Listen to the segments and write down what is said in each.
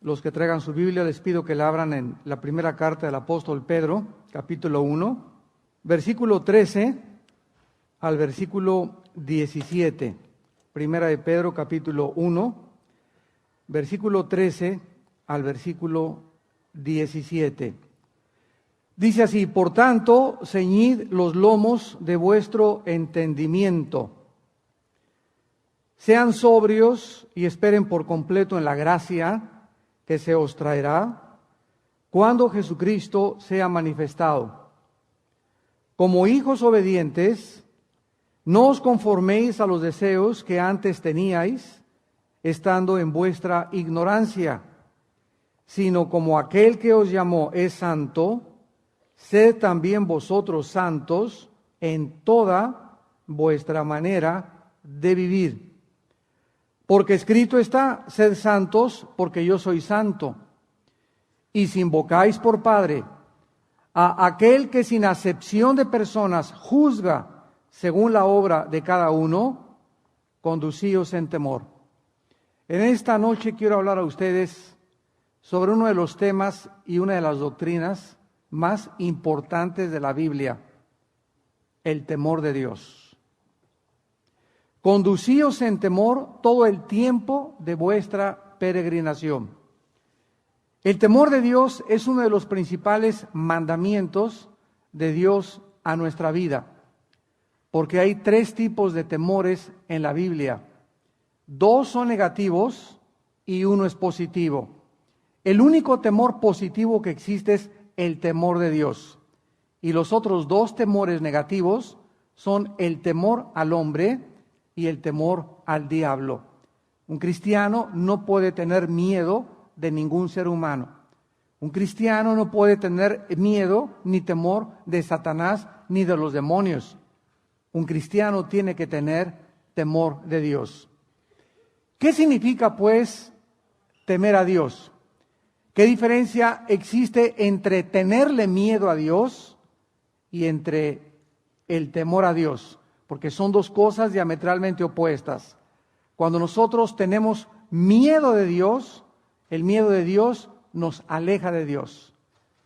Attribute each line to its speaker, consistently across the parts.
Speaker 1: Los que traigan su Biblia, les pido que la abran en la primera carta del apóstol Pedro, capítulo 1, versículo 13 al versículo 17. Primera de Pedro, capítulo 1, versículo 13 al versículo 17. Dice así: por tanto, ceñid los lomos de vuestro entendimiento. Sean sobrios y esperen por completo en la gracia que se os traerá cuando Jesucristo sea manifestado. Como hijos obedientes, no os conforméis a los deseos que antes teníais, estando en vuestra ignorancia, sino como aquel que os llamó es santo, sed también vosotros santos en toda vuestra manera de vivir. Porque escrito está: sed santos, porque yo soy santo. Y si invocáis por Padre a aquel que sin acepción de personas juzga según la obra de cada uno, conducíos en temor. En esta noche quiero hablar a ustedes sobre uno de los temas y una de las doctrinas más importantes de la Biblia: el temor de Dios. Conducíos en temor todo el tiempo de vuestra peregrinación. El temor de Dios es uno de los principales mandamientos de Dios a nuestra vida, porque hay tres tipos de temores en la Biblia. Dos son negativos y uno es positivo. El único temor positivo que existe es el temor de Dios. Y los otros dos temores negativos son el temor al hombre y el temor al diablo. Un cristiano no puede tener miedo de ningún ser humano. Un cristiano no puede tener miedo ni temor de Satanás ni de los demonios. Un cristiano tiene que tener temor de Dios. ¿Qué significa, pues, temer a Dios? ¿Qué diferencia existe entre tenerle miedo a Dios y entre el temor a Dios? Porque son dos cosas diametralmente opuestas. Cuando nosotros tenemos miedo de Dios, el miedo de Dios nos aleja de Dios.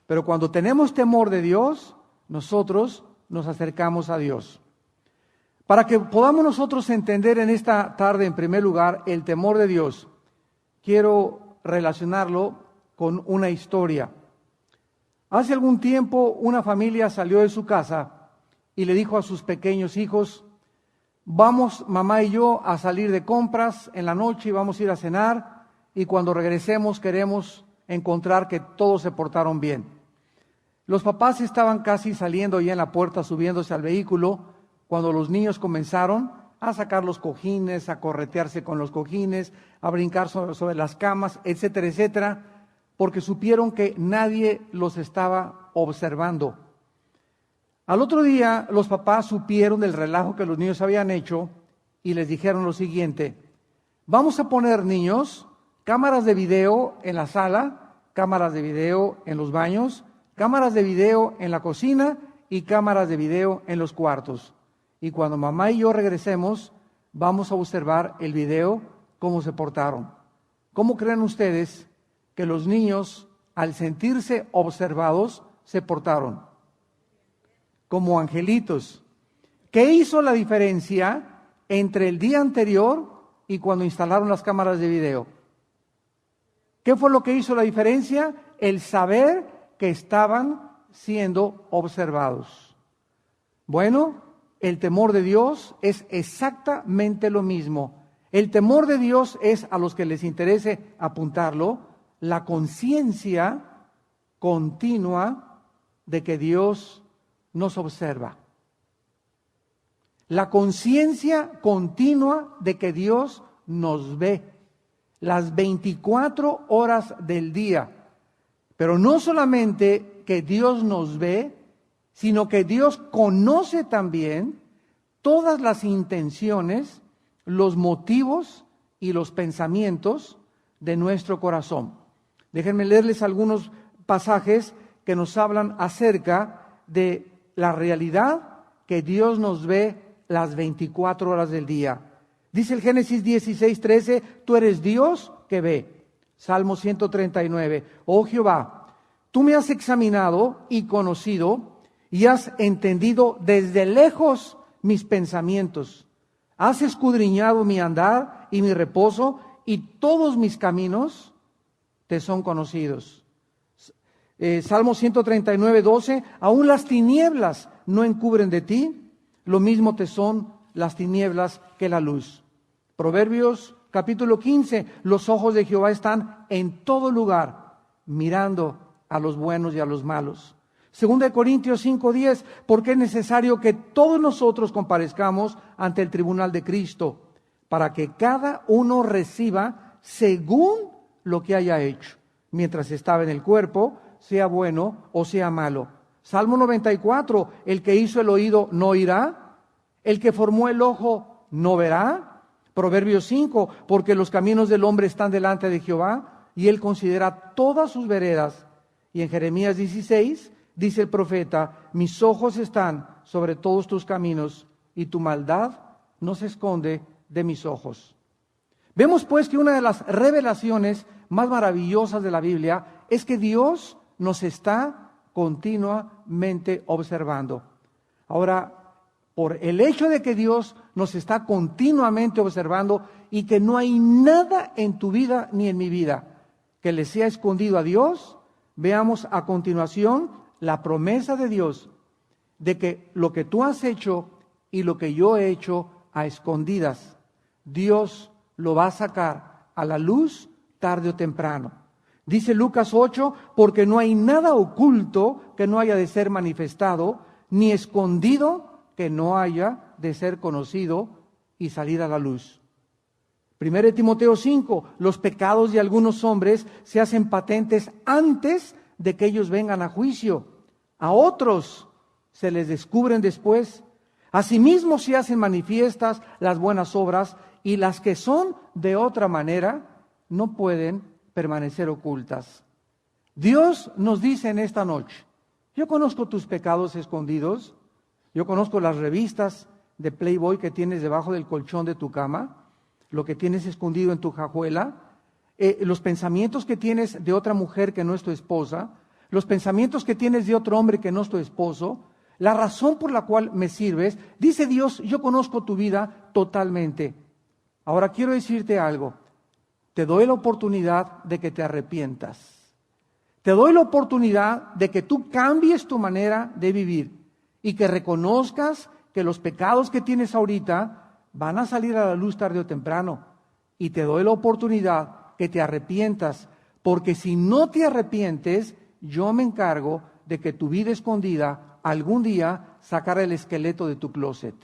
Speaker 1: Pero cuando tenemos temor de Dios, nosotros nos acercamos a Dios. Para que podamos nosotros entender en esta tarde, en primer lugar, el temor de Dios, quiero relacionarlo con una historia. Hace algún tiempo una familia salió de su casa y le dijo a sus pequeños hijos: vamos, mamá y yo, a salir de compras en la noche y vamos a ir a cenar, y cuando regresemos queremos encontrar que todos se portaron bien. Los papás estaban casi saliendo ya en la puerta, subiéndose al vehículo, cuando los niños comenzaron a sacar los cojines, a corretearse con los cojines, a brincar sobre las camas, etcétera, etcétera, porque supieron que nadie los estaba observando. Al otro día, los papás supieron del relajo que los niños habían hecho y les dijeron lo siguiente: vamos a poner, niños, cámaras de video en la sala, cámaras de video en los baños, cámaras de video en la cocina y cámaras de video en los cuartos. Y cuando mamá y yo regresemos, vamos a observar el video, cómo se portaron. ¿Cómo creen ustedes que los niños, al sentirse observados, se portaron? Como angelitos. ¿Qué hizo la diferencia entre el día anterior y cuando instalaron las cámaras de video? ¿Qué fue lo que hizo la diferencia? El saber que estaban siendo observados. Bueno, el temor de Dios es exactamente lo mismo. El temor de Dios es, a los que les interese apuntarlo, la conciencia continua de que Dios nos observa. La conciencia continua de que Dios nos ve las 24 horas del día. Pero no solamente que Dios nos ve, sino que Dios conoce también todas las intenciones, los motivos y los pensamientos de nuestro corazón. Déjenme leerles algunos pasajes que nos hablan acerca de la realidad que Dios nos ve las 24 horas del día. Dice el Génesis 16:13, tú eres Dios que ve. Salmo 139. Oh Jehová, tú me has examinado y conocido, y has entendido desde lejos mis pensamientos. Has escudriñado mi andar y mi reposo, y todos mis caminos te son conocidos. Salmo 139, 12. Aún las tinieblas no encubren de ti, lo mismo te son las tinieblas que la luz. Proverbios capítulo 15. Los ojos de Jehová están en todo lugar, mirando a los buenos y a los malos. 2 Corintios 5:10, porque es necesario que todos nosotros comparezcamos ante el tribunal de Cristo, para que cada uno reciba según lo que haya hecho, mientras estaba en el cuerpo, sea bueno o sea malo. Salmo 94, el que hizo el oído no oirá, el que formó el ojo no verá. Proverbios 5, porque los caminos del hombre están delante de Jehová, y él considera todas sus veredas. Y en Jeremías 16, dice el profeta, mis ojos están sobre todos tus caminos, y tu maldad no se esconde de mis ojos. Vemos pues que una de las revelaciones más maravillosas de la Biblia es que Dios nos está continuamente observando. Ahora, por el hecho de que Dios nos está continuamente observando y que no hay nada en tu vida ni en mi vida que le sea escondido a Dios, veamos a continuación la promesa de Dios de que lo que tú has hecho y lo que yo he hecho a escondidas, Dios lo va a sacar a la luz tarde o temprano. Dice Lucas 8, porque no hay nada oculto que no haya de ser manifestado, ni escondido que no haya de ser conocido y salir a la luz. 1 Timoteo 5, los pecados de algunos hombres se hacen patentes antes de que ellos vengan a juicio. A otros se les descubren después. Asimismo se hacen manifiestas las buenas obras, y las que son de otra manera no pueden permanecer ocultas. Dios nos dice en esta noche, yo conozco tus pecados escondidos, yo conozco las revistas de Playboy que tienes debajo del colchón de tu cama, lo que tienes escondido en tu cajuela, los pensamientos que tienes de otra mujer que no es tu esposa, los pensamientos que tienes de otro hombre que no es tu esposo, la razón por la cual me sirves. Dice Dios, yo conozco tu vida totalmente. Ahora quiero decirte algo, te doy la oportunidad de que te arrepientas. Te doy la oportunidad de que tú cambies tu manera de vivir y que reconozcas que los pecados que tienes ahorita van a salir a la luz tarde o temprano. Y te doy la oportunidad que te arrepientas, porque si no te arrepientes, yo me encargo de que tu vida escondida algún día sacara el esqueleto de tu closet.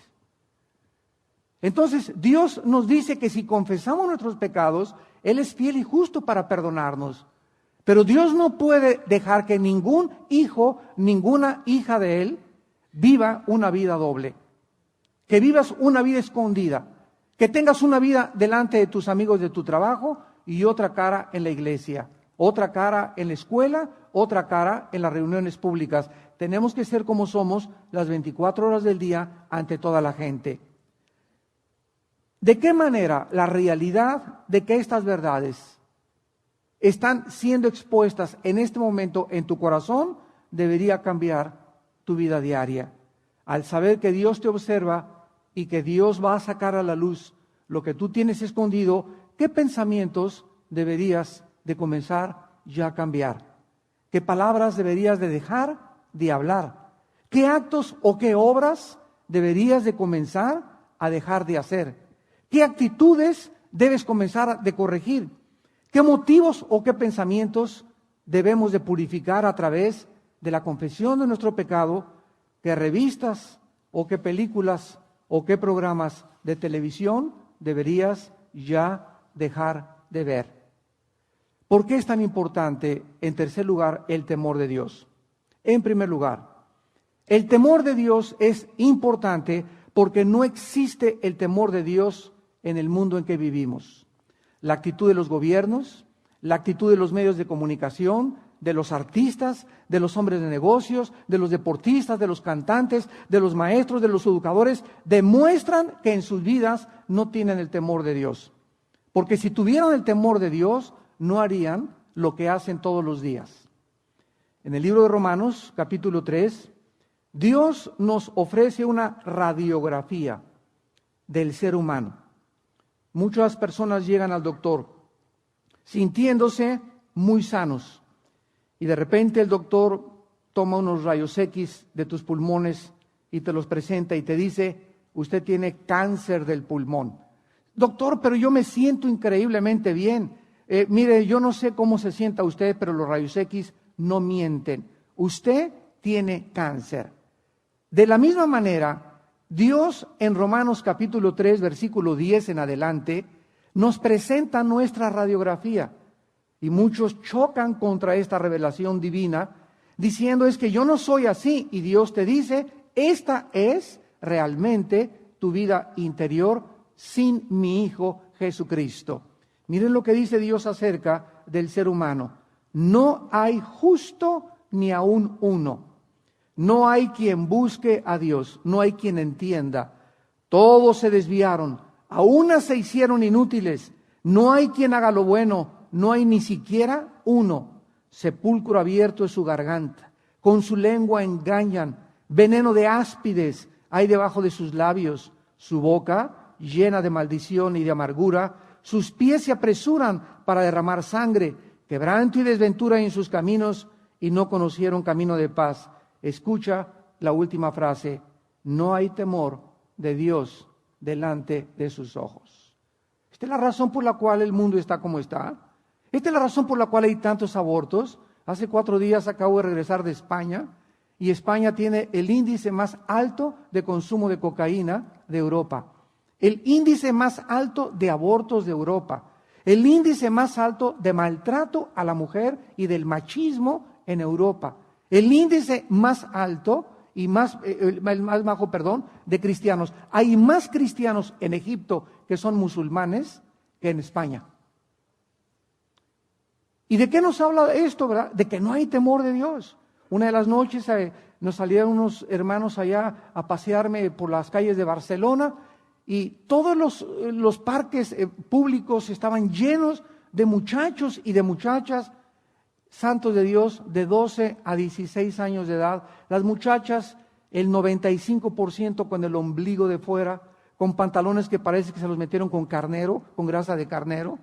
Speaker 1: Entonces, Dios nos dice que si confesamos nuestros pecados, Él es fiel y justo para perdonarnos. Pero Dios no puede dejar que ningún hijo, ninguna hija de Él viva una vida doble. Que vivas una vida escondida. Que tengas una vida delante de tus amigos de tu trabajo y otra cara en la iglesia. Otra cara en la escuela, otra cara en las reuniones públicas. Tenemos que ser como somos las 24 horas del día ante toda la gente. ¿De qué manera la realidad de que estas verdades están siendo expuestas en este momento en tu corazón debería cambiar tu vida diaria? Al saber que Dios te observa y que Dios va a sacar a la luz lo que tú tienes escondido, ¿qué pensamientos deberías de comenzar ya a cambiar? ¿Qué palabras deberías de dejar de hablar? ¿Qué actos o qué obras deberías de comenzar a dejar de hacer? ¿Qué actitudes debes comenzar de corregir? ¿Qué motivos o qué pensamientos debemos de purificar a través de la confesión de nuestro pecado? ¿Qué revistas o qué películas o qué programas de televisión deberías ya dejar de ver? ¿Por qué es tan importante, en tercer lugar, el temor de Dios? En primer lugar, el temor de Dios es importante porque no existe el temor de Dios en el mundo en que vivimos. La actitud de los gobiernos, la actitud de los medios de comunicación, de los artistas, de los hombres de negocios, de los deportistas, de los cantantes, de los maestros, de los educadores, demuestran que en sus vidas no tienen el temor de Dios. Porque si tuvieran el temor de Dios, no harían lo que hacen todos los días. En el libro de Romanos, capítulo 3, Dios nos ofrece una radiografía del ser humano. Muchas personas llegan al doctor sintiéndose muy sanos y de repente el doctor toma unos rayos X de tus pulmones y te los presenta y te dice: usted tiene cáncer del pulmón. Doctor, pero yo me siento increíblemente bien. Mire, yo no sé cómo se sienta usted, pero los rayos X no mienten. Usted tiene cáncer. De la misma manera, Dios en Romanos capítulo 3, versículo 10 en adelante, nos presenta nuestra radiografía. Y muchos chocan contra esta revelación divina, diciendo: es que yo no soy así. Y Dios te dice: esta es realmente tu vida interior sin mi Hijo Jesucristo. Miren lo que dice Dios acerca del ser humano. No hay justo ni aún uno. No hay quien busque a Dios, no hay quien entienda. Todos se desviaron, a unas se hicieron inútiles. No hay quien haga lo bueno, no hay ni siquiera uno. Sepulcro abierto es su garganta, con su lengua engañan. Veneno de áspides hay debajo de sus labios. Su boca llena de maldición y de amargura. Sus pies se apresuran para derramar sangre. Quebranto y desventura hay en sus caminos, y no conocieron camino de paz. Escucha la última frase: no hay temor de Dios delante de sus ojos. Esta es la razón por la cual el mundo está como está. Esta es la razón por la cual hay tantos abortos. Hace 4 días acabo de regresar de España, y España tiene el índice más alto de consumo de cocaína de Europa, el índice más alto de abortos de Europa, el índice más alto de maltrato a la mujer y del machismo en Europa, el índice más alto y el más bajo, de cristianos. Hay más cristianos en Egipto que son musulmanes que en España. ¿Y de qué nos habla esto, verdad? De que no hay temor de Dios. Una de las noches nos salieron unos hermanos allá a pasearme por las calles de Barcelona, y todos los parques públicos estaban llenos de muchachos y de muchachas, santos de Dios, de 12 a 16 años de edad. Las muchachas, el 95% con el ombligo de fuera, con pantalones que parece que se los metieron con carnero, con grasa de carnero.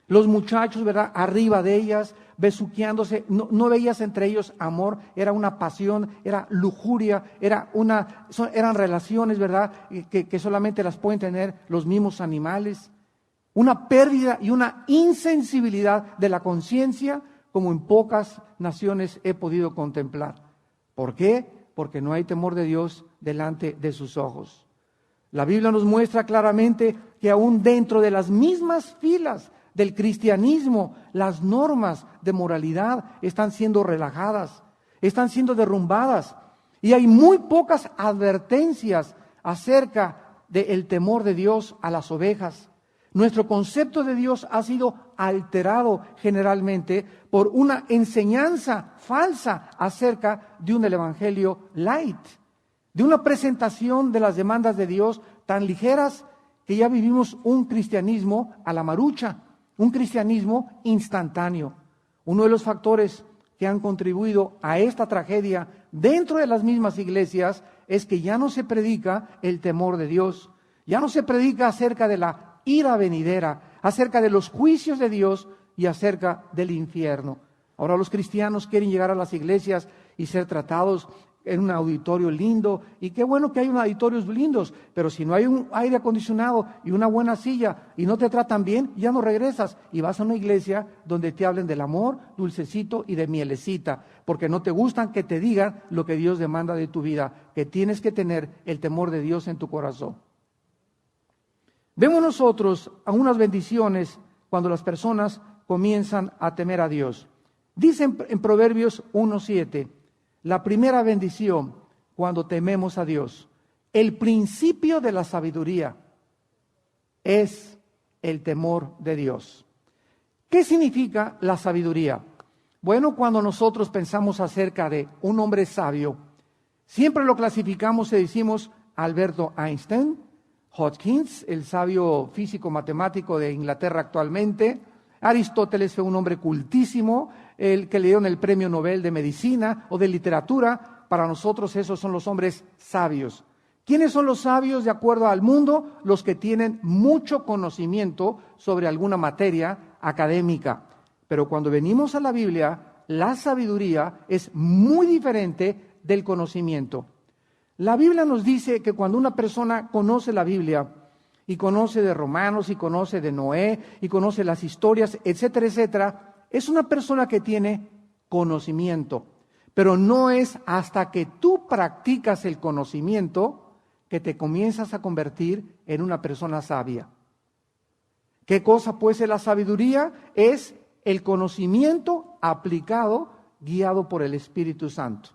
Speaker 1: Los muchachos, ¿verdad?, arriba de ellas, besuqueándose. No veías entre ellos amor, era una pasión, era lujuria, eran relaciones, ¿verdad?, que solamente las pueden tener los mismos animales. Una pérdida y una insensibilidad de la conciencia como en pocas naciones he podido contemplar. ¿Por qué? Porque no hay temor de Dios delante de sus ojos. La Biblia nos muestra claramente que aún dentro de las mismas filas del cristianismo, las normas de moralidad están siendo relajadas, están siendo derrumbadas, y hay muy pocas advertencias acerca del temor de Dios a las ovejas. Nuestro concepto de Dios ha sido alterado generalmente por una enseñanza falsa acerca de un evangelio light, de una presentación de las demandas de Dios tan ligeras que ya vivimos un cristianismo a la marucha, un cristianismo instantáneo. Uno de los factores que han contribuido a esta tragedia dentro de las mismas iglesias es que ya no se predica el temor de Dios, ya no se predica acerca de la ira venidera, acerca de los juicios de Dios y acerca del infierno. Ahora los cristianos quieren llegar a las iglesias y ser tratados en un auditorio lindo, y qué bueno que hay unos auditorios lindos, pero si no hay un aire acondicionado y una buena silla y no te tratan bien, ya no regresas y vas a una iglesia donde te hablen del amor, dulcecito y de mielecita, porque no te gustan que te digan lo que Dios demanda de tu vida, que tienes que tener el temor de Dios en tu corazón. Vemos nosotros algunas bendiciones cuando las personas comienzan a temer a Dios. Dicen en Proverbios 1:7, la primera bendición cuando tememos a Dios, el principio de la sabiduría es el temor de Dios. ¿Qué significa la sabiduría? Bueno, cuando nosotros pensamos acerca de un hombre sabio, siempre lo clasificamos y decimos Alberto Einstein, Hopkins, el sabio físico matemático de Inglaterra actualmente, Aristóteles fue un hombre cultísimo, el que le dieron el premio Nobel de Medicina o de Literatura. Para nosotros esos son los hombres sabios. ¿Quiénes son los sabios de acuerdo al mundo? Los que tienen mucho conocimiento sobre alguna materia académica. Pero cuando venimos a la Biblia, la sabiduría es muy diferente del conocimiento. La Biblia nos dice que cuando una persona conoce la Biblia y conoce de Romanos y conoce de Noé y conoce las historias, etcétera, etcétera, es una persona que tiene conocimiento. Pero no es hasta que tú practicas el conocimiento que te comienzas a convertir en una persona sabia. ¿Qué cosa puede ser la sabiduría? Es el conocimiento aplicado, guiado por el Espíritu Santo.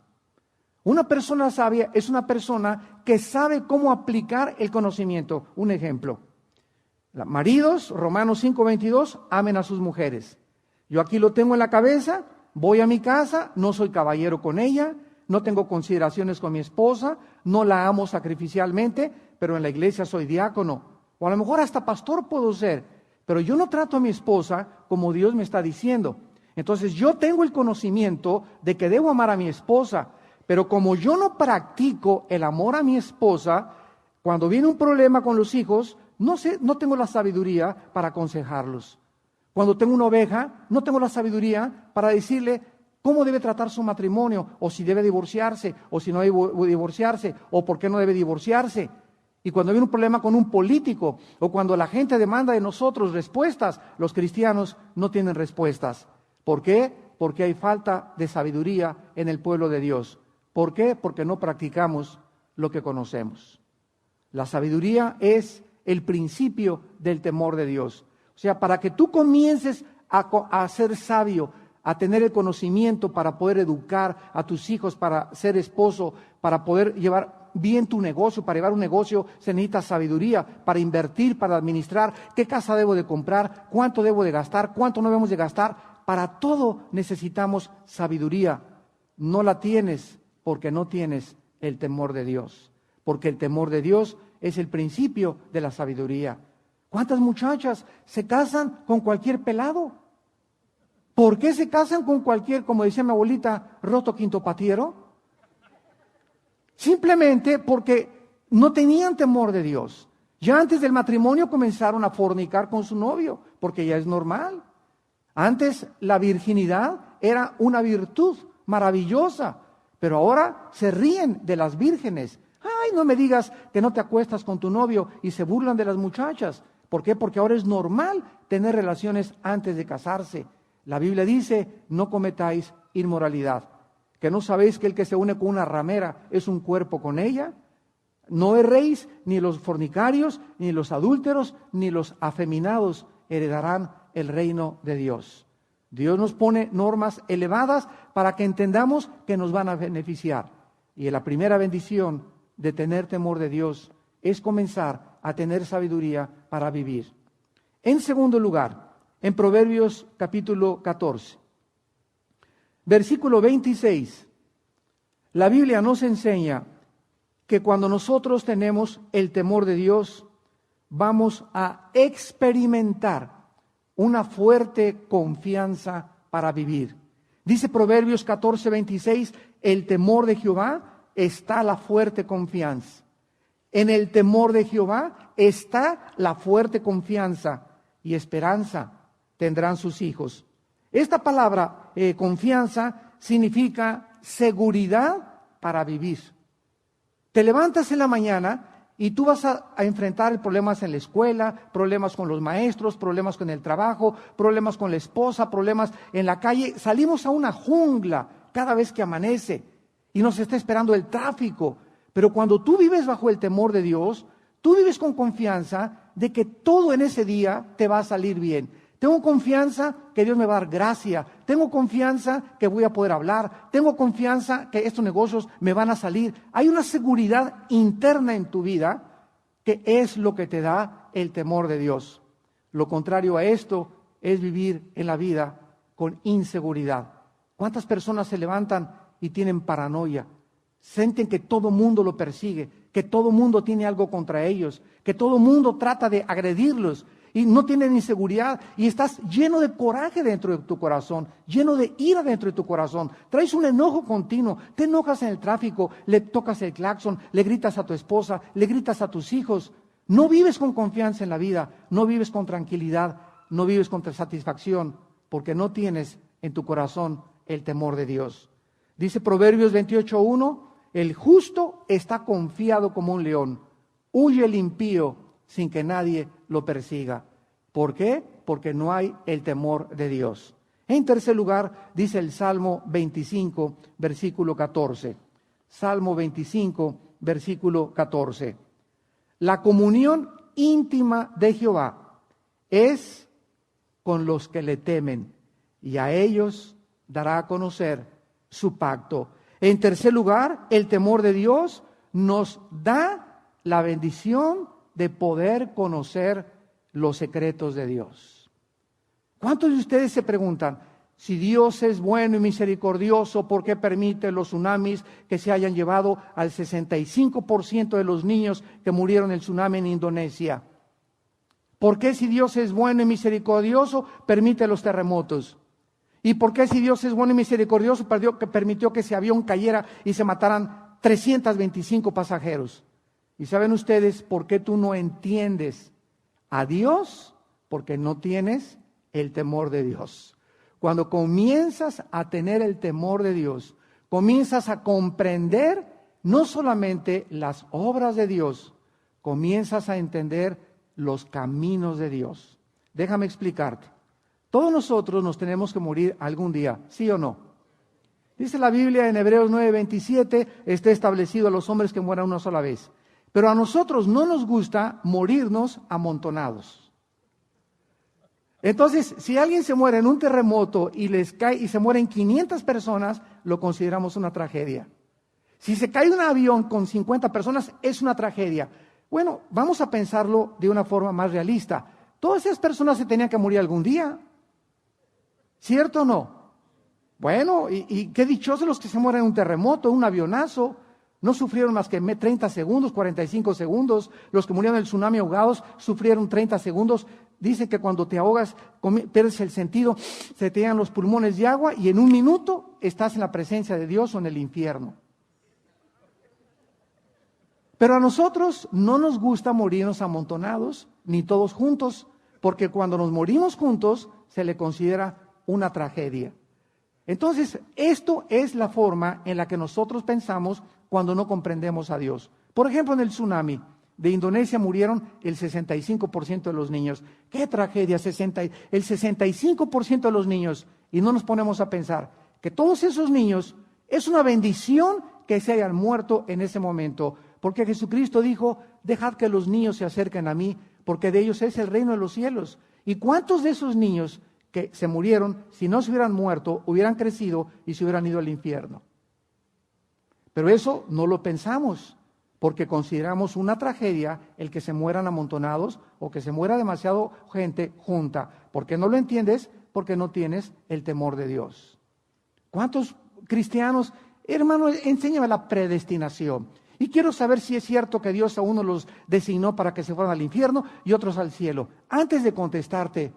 Speaker 1: Una persona sabia es una persona que sabe cómo aplicar el conocimiento. Un ejemplo, maridos, Romanos 5:22, amen a sus mujeres. Yo aquí lo tengo en la cabeza, voy a mi casa, no soy caballero con ella, no tengo consideraciones con mi esposa, no la amo sacrificialmente, pero en la iglesia soy diácono, o a lo mejor hasta pastor puedo ser, pero yo no trato a mi esposa como Dios me está diciendo. Entonces yo tengo el conocimiento de que debo amar a mi esposa, pero como yo no practico el amor a mi esposa, cuando viene un problema con los hijos, no tengo la sabiduría para aconsejarlos. Cuando tengo una oveja, no tengo la sabiduría para decirle cómo debe tratar su matrimonio, o si debe divorciarse, o si no debe divorciarse, o por qué no debe divorciarse. Y cuando viene un problema con un político, o cuando la gente demanda de nosotros respuestas, los cristianos no tienen respuestas. ¿Por qué? Porque hay falta de sabiduría en el pueblo de Dios. ¿Por qué? Porque no practicamos lo que conocemos. La sabiduría es el principio del temor de Dios. O sea, para que tú comiences a ser sabio, a tener el conocimiento para poder educar a tus hijos, para ser esposo, para poder llevar bien tu negocio, para llevar un negocio se necesita sabiduría, para invertir, para administrar, qué casa debo de comprar, cuánto debo de gastar, cuánto no debemos de gastar. Para todo necesitamos sabiduría. No la tienes porque no tienes el temor de Dios, porque el temor de Dios es el principio de la sabiduría. ¿Cuántas muchachas se casan con cualquier pelado? ¿Por qué se casan con cualquier, como decía mi abuelita, roto quinto patiero? Simplemente porque no tenían temor de Dios. Ya antes del matrimonio comenzaron a fornicar con su novio, porque ya es normal. Antes la virginidad era una virtud maravillosa, pero ahora se ríen de las vírgenes. Ay, no me digas que no te acuestas con tu novio, y se burlan de las muchachas. ¿Por qué? Porque ahora es normal tener relaciones antes de casarse. La Biblia dice, no cometáis inmoralidad. ¿Que no sabéis que el que se une con una ramera es un cuerpo con ella? No erréis, ni los fornicarios, ni los adúlteros, ni los afeminados heredarán el reino de Dios. Dios nos pone normas elevadas para que entendamos que nos van a beneficiar. Y la primera bendición de tener temor de Dios es comenzar a tener sabiduría para vivir. En segundo lugar, en Proverbios capítulo 14, versículo 26, la Biblia nos enseña que cuando nosotros tenemos el temor de Dios, vamos a experimentar una fuerte confianza para vivir. Dice Proverbios 14, 26, el temor de Jehová está la fuerte confianza. En el temor de Jehová está la fuerte confianza y esperanza tendrán sus hijos. Esta palabra confianza significa seguridad para vivir. Te levantas en la mañana y tú vas a enfrentar problemas en la escuela, problemas con los maestros, problemas con el trabajo, problemas con la esposa, problemas en la calle. Salimos a una jungla cada vez que amanece y nos está esperando el tráfico. Pero cuando tú vives bajo el temor de Dios, tú vives con confianza de que todo en ese día te va a salir bien. Tengo confianza que Dios me va a dar gracia. Tengo confianza que voy a poder hablar. Tengo confianza que estos negocios me van a salir. Hay una seguridad interna en tu vida que es lo que te da el temor de Dios. Lo contrario a esto es vivir en la vida con inseguridad. ¿Cuántas personas se levantan y tienen paranoia? Sienten que todo mundo lo persigue, que todo mundo tiene algo contra ellos, que todo mundo trata de agredirlos. y no tienes ni seguridad y estás lleno de coraje dentro de tu corazón, lleno de ira dentro de tu corazón. Traes un enojo continuo, te enojas en el tráfico, le tocas el claxon, le gritas a tu esposa, le gritas a tus hijos. No vives con confianza en la vida, no vives con tranquilidad, no vives con satisfacción, porque no tienes en tu corazón el temor de Dios. Dice Proverbios 28:1, el justo está confiado como un león, huye el impío sin que nadie lo persiga. ¿Por qué? Porque no hay el temor de Dios. En tercer lugar, dice el Salmo 25, versículo 14. Salmo 25, versículo 14. La comunión íntima de Jehová es con los que le temen, y a ellos dará a conocer su pacto. En tercer lugar, el temor de Dios nos da la bendición de poder conocer los secretos de Dios. ¿Cuántos de ustedes se preguntan, si Dios es bueno y misericordioso, ¿por qué permite los tsunamis que se hayan llevado al 65% de los niños que murieron en el tsunami en Indonesia? ¿Por qué, si Dios es bueno y misericordioso, permite los terremotos? ¿Y por qué, si Dios es bueno y misericordioso, permitió que ese avión cayera y se mataran 325 pasajeros? ¿Y saben ustedes por qué tú no entiendes a Dios? Porque no tienes el temor de Dios. Cuando comienzas a tener el temor de Dios, comienzas a comprender no solamente las obras de Dios, comienzas a entender los caminos de Dios. Déjame explicarte. Todos nosotros nos tenemos que morir algún día, ¿sí o no? Dice la Biblia en Hebreos 9:27, está establecido a los hombres que mueran una sola vez. Pero a nosotros no nos gusta morirnos amontonados. Entonces, si alguien se muere en un terremoto y les cae y se mueren 500 personas, lo consideramos una tragedia. Si se cae un avión con 50 personas, es una tragedia. Bueno, vamos a pensarlo de una forma más realista. Todas esas personas se tenían que morir algún día. ¿Cierto o no? Bueno, y qué dichosos los que se mueren en un terremoto, un avionazo. No sufrieron más que 30 segundos, 45 segundos. Los que murieron en el tsunami ahogados sufrieron 30 segundos. Dice que cuando te ahogas, pierdes el sentido, se te llenan los pulmones de agua y en un minuto estás en la presencia de Dios o en el infierno. Pero a nosotros no nos gusta morirnos amontonados, ni todos juntos, porque cuando nos morimos juntos se le considera una tragedia. Entonces, esto es la forma en la que nosotros pensamos cuando no comprendemos a Dios. Por ejemplo, en el tsunami de Indonesia murieron el 65% de los niños. ¡Qué tragedia! El 65% de los niños. Y no nos ponemos a pensar que todos esos niños, es una bendición que se hayan muerto en ese momento. Porque Jesucristo dijo, dejad que los niños se acerquen a mí, porque de ellos es el reino de los cielos. ¿Y cuántos de esos niños que se murieron, si no se hubieran muerto, hubieran crecido y se hubieran ido al infierno? Pero eso no lo pensamos, porque consideramos una tragedia el que se mueran amontonados o que se muera demasiado gente junta. ¿Por qué no lo entiendes? Porque no tienes el temor de Dios. ¿Cuántos cristianos, hermano, enséñame la predestinación? Y quiero saber si es cierto que Dios a unos los designó para que se fueran al infierno y otros al cielo. Antes de contestarte,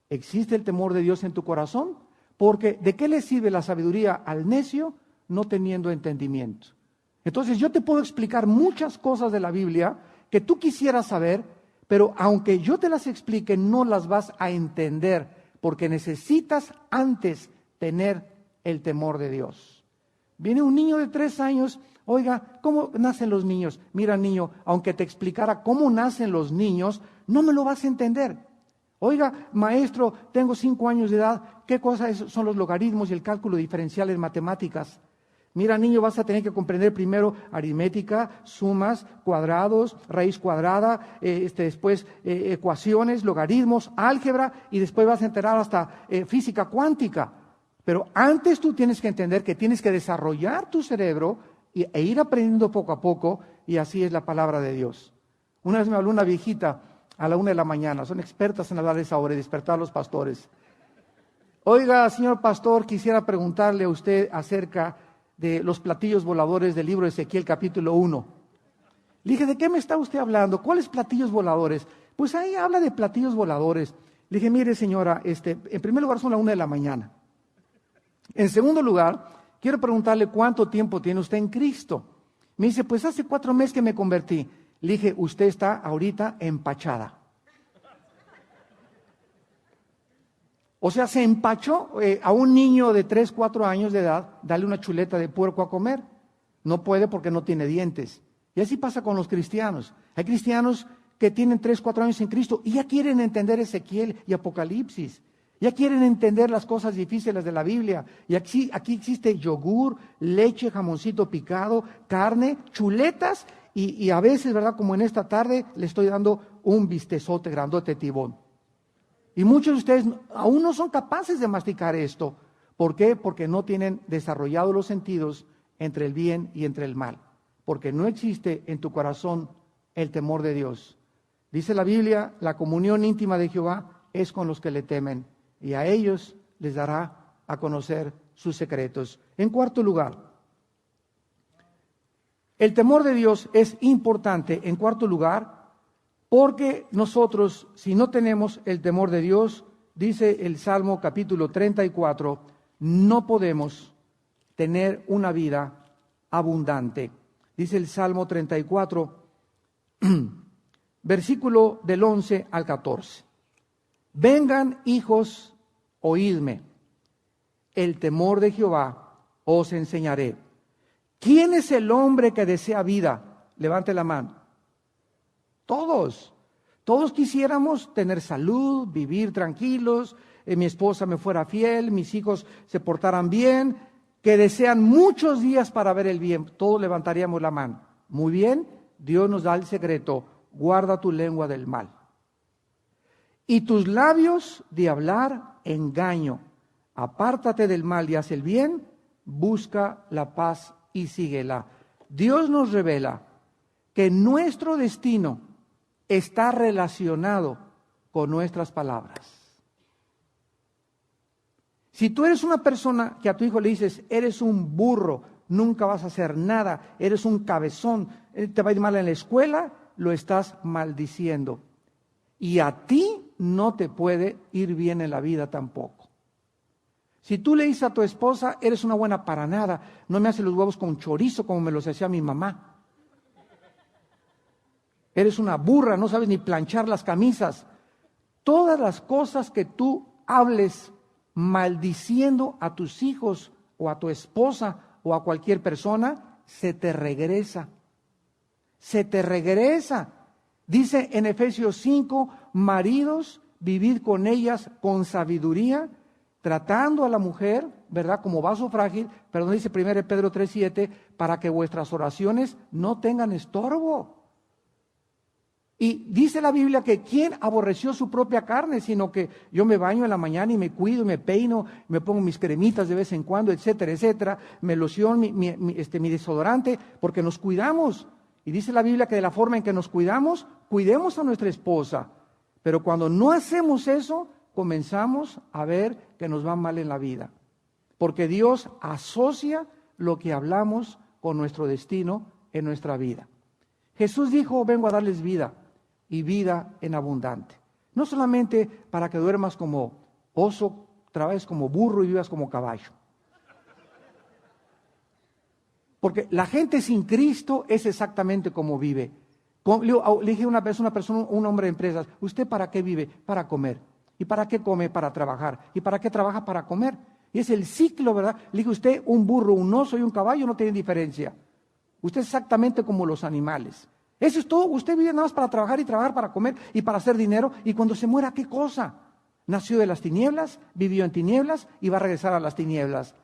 Speaker 1: ¿existe el temor de Dios en tu corazón? Porque ¿de qué le sirve la sabiduría al necio no teniendo entendimiento? Entonces yo te puedo explicar muchas cosas de la Biblia que tú quisieras saber, pero aunque yo te las explique, no las vas a entender, porque necesitas antes tener el temor de Dios. Viene un niño de 3 años, oiga, ¿cómo nacen los niños? Mira, niño, aunque te explicara cómo nacen los niños, no me lo vas a entender. Oiga, maestro, tengo 5 años de edad, ¿qué cosas son los logaritmos y el cálculo diferencial en matemáticas? Mira, niño, vas a tener que comprender primero aritmética, sumas, cuadrados, raíz cuadrada, después ecuaciones, logaritmos, álgebra, y después vas a enterar hasta física cuántica. Pero antes tú tienes que entender que tienes que desarrollar tu cerebro e ir aprendiendo poco a poco, y así es la palabra de Dios. Una vez me habló una viejita a la 1 de la mañana, son expertas en hablar esa hora y despertar a los pastores. Oiga, señor pastor, quisiera preguntarle a usted acerca de los platillos voladores del libro de Ezequiel capítulo 1. Le dije, ¿de qué me está usted hablando? ¿Cuáles platillos voladores? Pues ahí habla de platillos voladores. Le dije, mire señora, en primer lugar son las 1 de la mañana. En segundo lugar, quiero preguntarle cuánto tiempo tiene usted en Cristo. Me dice, pues hace 4 meses que me convertí. Le dije, usted está ahorita empachada. O sea, se empachó. A un niño de 3, 4 años de edad, dale una chuleta de puerco a comer. No puede porque no tiene dientes. Y así pasa con los cristianos. Hay cristianos que tienen 3, 4 años en Cristo y ya quieren entender Ezequiel y Apocalipsis. Ya quieren entender las cosas difíciles de la Biblia. Y aquí existe yogur, leche, jamoncito picado, carne, chuletas y a veces, ¿verdad? Como en esta tarde, le estoy dando un bistezote grandote tibón. Y muchos de ustedes aún no son capaces de masticar esto. ¿Por qué? Porque no tienen desarrollados los sentidos entre el bien y entre el mal. Porque no existe en tu corazón el temor de Dios. Dice la Biblia, la comunión íntima de Jehová es con los que le temen, y a ellos les dará a conocer sus secretos. En cuarto lugar, el temor de Dios es importante, en cuarto lugar, porque nosotros, si no tenemos el temor de Dios, dice el Salmo capítulo 34, no podemos tener una vida abundante. Dice el Salmo 34, versículo del 11 al 14. Vengan, hijos, oídme, el temor de Jehová os enseñaré. ¿Quién es el hombre que desea vida? Levante la mano. Todos quisiéramos tener salud, vivir tranquilos, mi esposa me fuera fiel, mis hijos se portaran bien, que desean muchos días para ver el bien. Todos levantaríamos la mano. Muy bien, Dios nos da el secreto, guarda tu lengua del mal. Y tus labios de hablar engaño. Apártate del mal y haz el bien, busca la paz y síguela. Dios nos revela que nuestro destino está relacionado con nuestras palabras. Si tú eres una persona que a tu hijo le dices, eres un burro, nunca vas a hacer nada, eres un cabezón, te va a ir mal en la escuela, lo estás maldiciendo. Y a ti no te puede ir bien en la vida tampoco. Si tú le dices a tu esposa, eres una buena para nada, no me hace los huevos con chorizo como me los hacía mi mamá. Eres una burra, no sabes ni planchar las camisas. Todas las cosas que tú hables maldiciendo a tus hijos o a tu esposa o a cualquier persona, se te regresa. Se te regresa. Dice en Efesios 5, maridos, vivid con ellas con sabiduría, tratando a la mujer, ¿verdad? Como vaso frágil, pero no dice 1 Pedro 3:7, para que vuestras oraciones no tengan estorbo. Y dice la Biblia que ¿quién aborreció su propia carne? Sino que yo me baño en la mañana y me cuido y me peino, me pongo mis cremitas de vez en cuando, etcétera, etcétera, me lociono mi desodorante, porque nos cuidamos. Y dice la Biblia que de la forma en que nos cuidamos, cuidemos a nuestra esposa. Pero cuando no hacemos eso, comenzamos a ver que nos va mal en la vida. Porque Dios asocia lo que hablamos con nuestro destino en nuestra vida. Jesús dijo, vengo a darles vida y vida en abundante. No solamente para que duermas como oso, trabajes como burro y vivas como caballo. Porque la gente sin Cristo es exactamente como vive. Le dije a una persona, un hombre de empresas, ¿usted para qué vive? Para comer. ¿Y para qué come? Para trabajar. ¿Y para qué trabaja? Para comer. Y es el ciclo, ¿verdad? Le dije, usted, un burro, un oso y un caballo no tienen diferencia. Usted es exactamente como los animales. Eso es todo. Usted vive nada más para trabajar y trabajar para comer y para hacer dinero. Y cuando se muera, ¿qué cosa? Nació de las tinieblas, vivió en tinieblas y va a regresar a las tinieblas.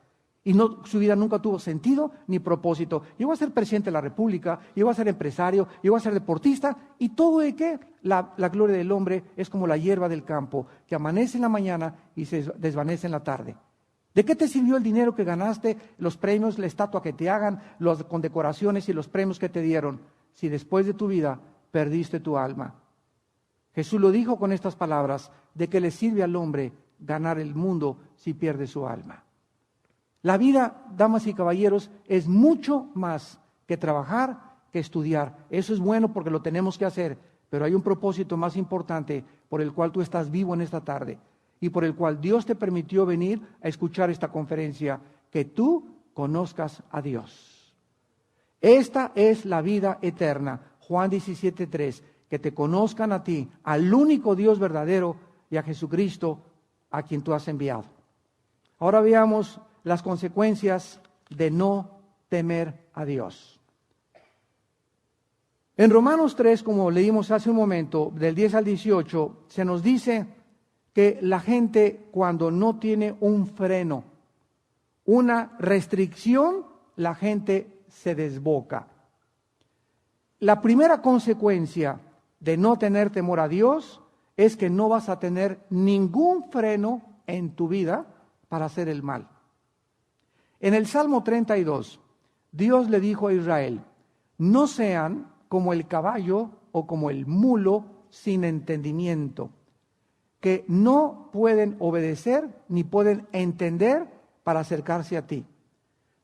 Speaker 1: Y no, su vida nunca tuvo sentido ni propósito. Llegó a ser presidente de la República, llegó a ser empresario, llegó a ser deportista. ¿Y todo de qué? La gloria del hombre es como la hierba del campo, que amanece en la mañana y se desvanece en la tarde. ¿De qué te sirvió el dinero que ganaste, los premios, la estatua que te hagan, las condecoraciones y los premios que te dieron, si después de tu vida perdiste tu alma? Jesús lo dijo con estas palabras, ¿de qué le sirve al hombre ganar el mundo si pierde su alma? La vida, damas y caballeros, es mucho más que trabajar, que estudiar. Eso es bueno porque lo tenemos que hacer, pero hay un propósito más importante por el cual tú estás vivo en esta tarde y por el cual Dios te permitió venir a escuchar esta conferencia, que tú conozcas a Dios. Esta es la vida eterna, Juan 17:3, que te conozcan a ti, al único Dios verdadero, y a Jesucristo, a quien tú has enviado. Ahora veamos las consecuencias de no temer a Dios. En Romanos 3, como leímos hace un momento, del 10 al 18, se nos dice que la gente, cuando no tiene un freno, una restricción, la gente se desboca. La primera consecuencia de no tener temor a Dios es que no vas a tener ningún freno en tu vida para hacer el mal. En el Salmo 32, Dios le dijo a Israel: no sean como el caballo o como el mulo sin entendimiento, que no pueden obedecer ni pueden entender para acercarse a ti.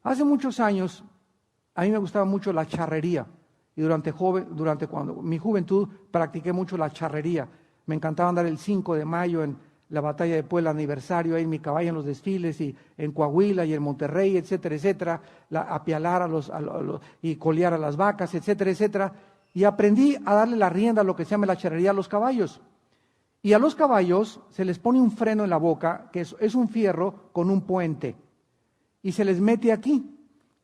Speaker 1: Hace muchos años, a mí me gustaba mucho la charrería, y durante mi juventud practiqué mucho la charrería. Me encantaba andar el 5 de mayo en la batalla de Puebla aniversario, ahí en mi caballo en los desfiles, y en Coahuila y en Monterrey, etcétera, etcétera, apialar y colear a las vacas, etcétera, etcétera. Y aprendí a darle la rienda a lo que se llama la charrería a los caballos. Y a los caballos se les pone un freno en la boca, que es un fierro con un puente, y se les mete aquí.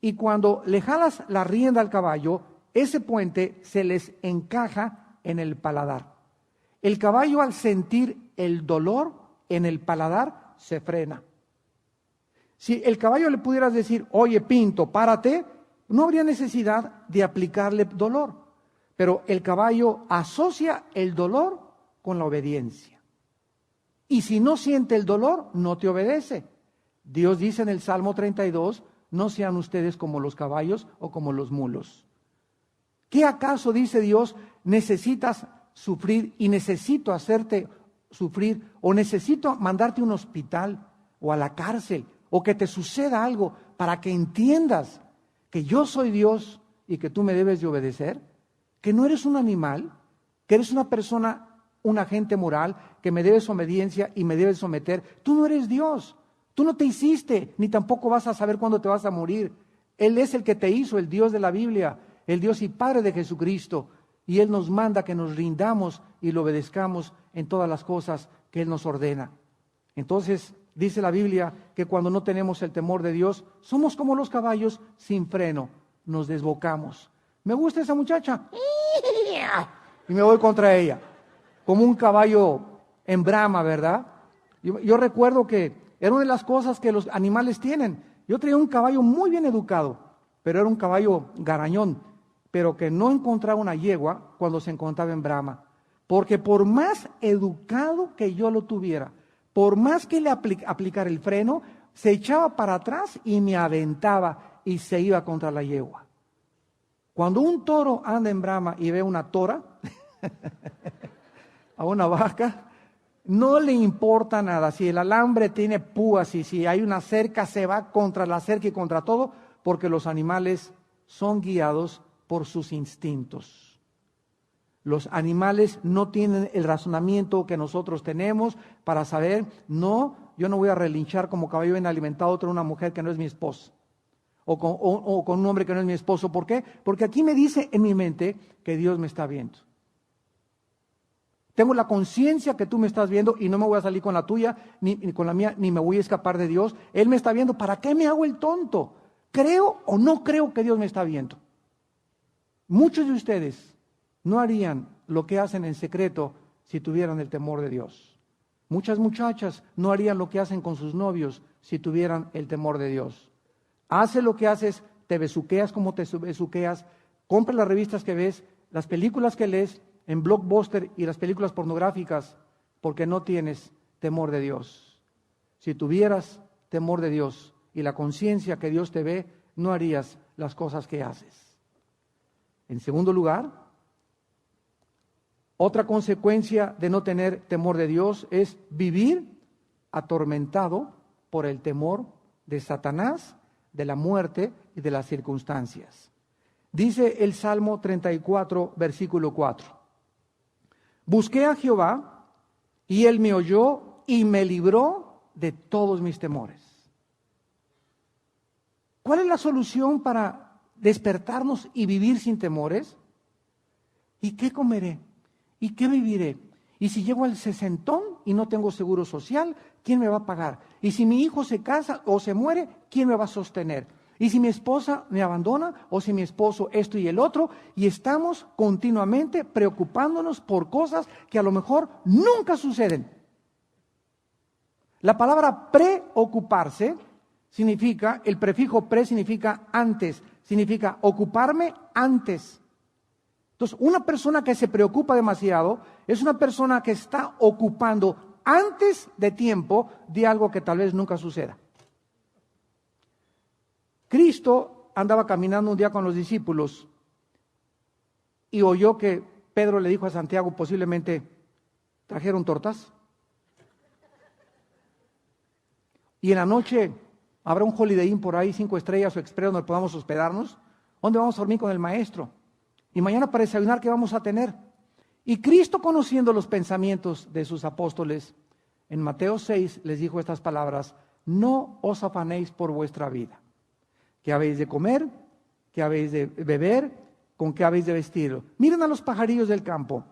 Speaker 1: Y cuando le jalas la rienda al caballo, ese puente se les encaja en el paladar. El caballo, al sentir el dolor en el paladar, se frena. Si el caballo le pudieras decir: oye, Pinto, párate, no habría necesidad de aplicarle dolor. Pero el caballo asocia el dolor con la obediencia. Y si no siente el dolor, no te obedece. Dios dice en el Salmo 32, no sean ustedes como los caballos o como los mulos. ¿Qué acaso, dice Dios, necesitas sufrir y necesito hacerte sufrir, o necesito mandarte a un hospital o a la cárcel, o que te suceda algo para que entiendas que yo soy Dios y que tú me debes de obedecer? Que no eres un animal, que eres una persona, un agente moral, que me debes obediencia y me debes someter. Tú no eres Dios, tú no te hiciste, ni tampoco vas a saber cuándo te vas a morir. Él es el que te hizo, el Dios de la Biblia, el Dios y Padre de Jesucristo. Y Él nos manda que nos rindamos y lo obedezcamos en todas las cosas que Él nos ordena. Entonces, dice la Biblia que cuando no tenemos el temor de Dios, somos como los caballos sin freno, nos desbocamos. Me gusta esa muchacha, y me voy contra ella, como un caballo en brama, ¿verdad? Yo recuerdo que era una de las cosas que los animales tienen. Yo traía un caballo muy bien educado, pero era un caballo garañón, pero que no encontraba una yegua cuando se encontraba en brama. Porque por más educado que yo lo tuviera, por más que le aplicara el freno, se echaba para atrás y me aventaba y se iba contra la yegua. Cuando un toro anda en brama y ve una tora, a una vaca, no le importa nada. Si el alambre tiene púas y si hay una cerca, se va contra la cerca y contra todo, porque los animales son guiados por sus instintos. Los animales no tienen el razonamiento que nosotros tenemos para saber: no, yo no voy a relinchar como caballo bien alimentado a una mujer que no es mi esposa, o con un hombre que no es mi esposo. ¿Por qué? Porque aquí me dice en mi mente que Dios me está viendo. Tengo la conciencia que tú me estás viendo y no me voy a salir con la tuya, ni con la mía, ni me voy a escapar de Dios. Él me está viendo. ¿Para qué me hago el tonto? ¿Creo o no creo que Dios me está viendo? Muchos de ustedes no harían lo que hacen en secreto si tuvieran el temor de Dios. Muchas muchachas no harían lo que hacen con sus novios si tuvieran el temor de Dios. Haces lo que haces, te besuqueas como te besuqueas, compras las revistas que ves, las películas que lees en Blockbuster y las películas pornográficas, porque no tienes temor de Dios. Si tuvieras temor de Dios y la conciencia que Dios te ve, no harías las cosas que haces. En segundo lugar, otra consecuencia de no tener temor de Dios es vivir atormentado por el temor de Satanás, de la muerte y de las circunstancias. Dice el Salmo 34, versículo 4. Busqué a Jehová y él me oyó y me libró de todos mis temores. ¿Cuál es la solución para despertarnos y vivir sin temores? ¿Y qué comeré? ¿Y qué viviré? Y si llego al sesentón y no tengo seguro social, ¿quién me va a pagar? Y si mi hijo se casa o se muere, ¿quién me va a sostener? Y si mi esposa me abandona o si mi esposo esto y el otro, y estamos continuamente preocupándonos por cosas que a lo mejor nunca suceden. La palabra preocuparse significa, el prefijo pre significa antes, significa ocuparme antes. Entonces, una persona que se preocupa demasiado es una persona que está ocupando antes de tiempo de algo que tal vez nunca suceda. Cristo andaba caminando un día con los discípulos y oyó que Pedro le dijo a Santiago, posiblemente, ¿trajeron tortas? Y en la noche habrá un Holiday Inn por ahí, 5 estrellas o express donde podamos hospedarnos. ¿Dónde vamos a dormir con el maestro? Y mañana para desayunar, ¿qué vamos a tener? Y Cristo, conociendo los pensamientos de sus apóstoles, en Mateo 6 les dijo estas palabras: no os afanéis por vuestra vida. ¿Qué habéis de comer? ¿Qué habéis de beber? ¿Con qué habéis de vestirlo? Miren a los pajarillos del campo.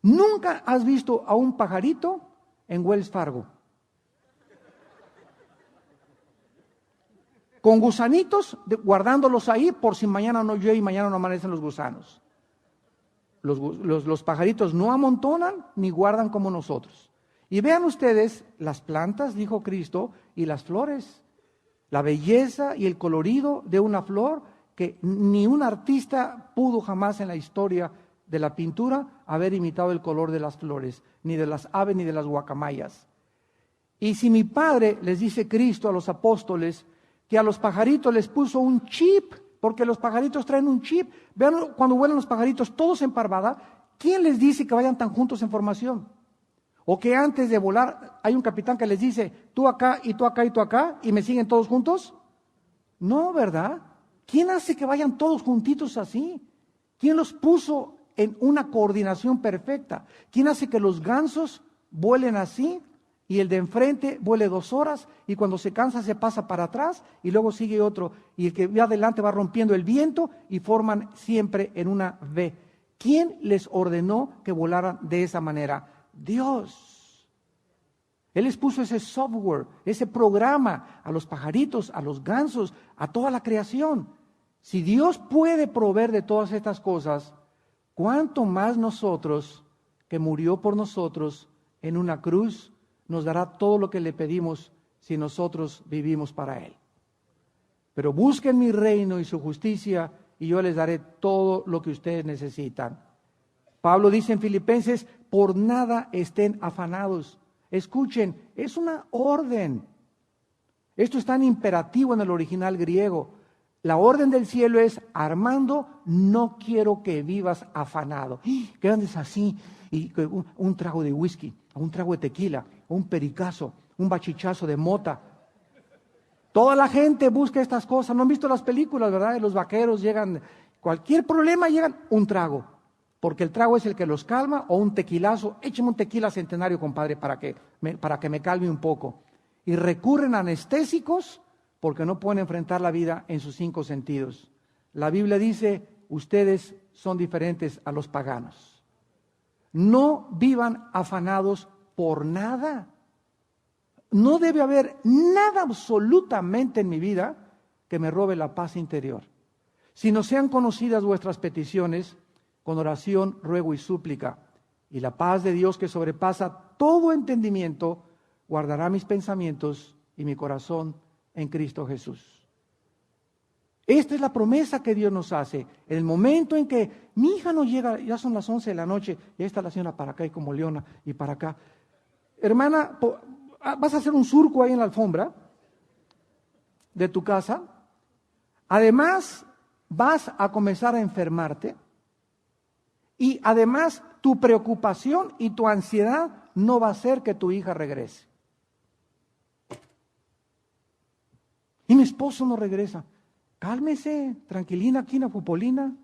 Speaker 1: ¿Nunca has visto a un pajarito en Wells Fargo con gusanitos, guardándolos ahí por si mañana no llueve y mañana no amanecen los gusanos? Los pajaritos no amontonan ni guardan como nosotros. Y vean ustedes las plantas, dijo Cristo, y las flores. La belleza y el colorido de una flor que ni un artista pudo jamás en la historia de la pintura haber imitado el color de las flores, ni de las aves ni de las guacamayas. Y si mi Padre, les dice Cristo a los apóstoles, que a los pajaritos les puso un chip, porque los pajaritos traen un chip. Vean cuando vuelan los pajaritos todos en parvada, ¿quién les dice que vayan tan juntos en formación? O que antes de volar hay un capitán que les dice, tú acá y tú acá y tú acá, y me siguen todos juntos. No, ¿verdad? ¿Quién hace que vayan todos juntitos así? ¿Quién los puso en una coordinación perfecta? ¿Quién hace que los gansos vuelen así y el de enfrente vuele 2 horas y cuando se cansa se pasa para atrás y luego sigue otro y el que va adelante va rompiendo el viento y forman siempre en una V? ¿Quién les ordenó que volaran de esa manera? Dios. Él les puso ese software, ese programa a los pajaritos, a los gansos, a toda la creación. Si Dios puede proveer de todas estas cosas, ¿cuánto más nosotros, que murió por nosotros en una cruz, nos dará todo lo que le pedimos si nosotros vivimos para Él? Pero busquen mi reino y su justicia y yo les daré todo lo que ustedes necesitan. Pablo dice en Filipenses, por nada estén afanados. Escuchen, es una orden. Esto está en imperativo en el original griego. La orden del cielo es, Armando, no quiero que vivas afanado. Que andes así, y un trago de whisky, un trago de tequila, un pericazo, un bachichazo de mota. Toda la gente busca estas cosas. ¿No han visto las películas, verdad? Los vaqueros llegan, cualquier problema llegan, un trago. Porque el trago es el que los calma, o un tequilazo. Écheme un tequila Centenario, compadre, para que me calme un poco. Y recurren a anestésicos porque no pueden enfrentar la vida en sus 5 sentidos. La Biblia dice, ustedes son diferentes a los paganos. No vivan afanados por nada. No debe haber nada absolutamente en mi vida que me robe la paz interior. Si no sean conocidas vuestras peticiones, con oración, ruego y súplica, y la paz de Dios que sobrepasa todo entendimiento, guardará mis pensamientos y mi corazón en Cristo Jesús. Esta es la promesa que Dios nos hace. En el momento en que mi hija no llega, ya son las 11 de la noche, y ahí está la señora para acá y como leona y para acá. Hermana, vas a hacer un surco ahí en la alfombra de tu casa. Además, vas a comenzar a enfermarte. Y además, tu preocupación y tu ansiedad no va a hacer que tu hija regrese. Y mi esposo no regresa. Cálmese, tranquilina, quina, pupolina.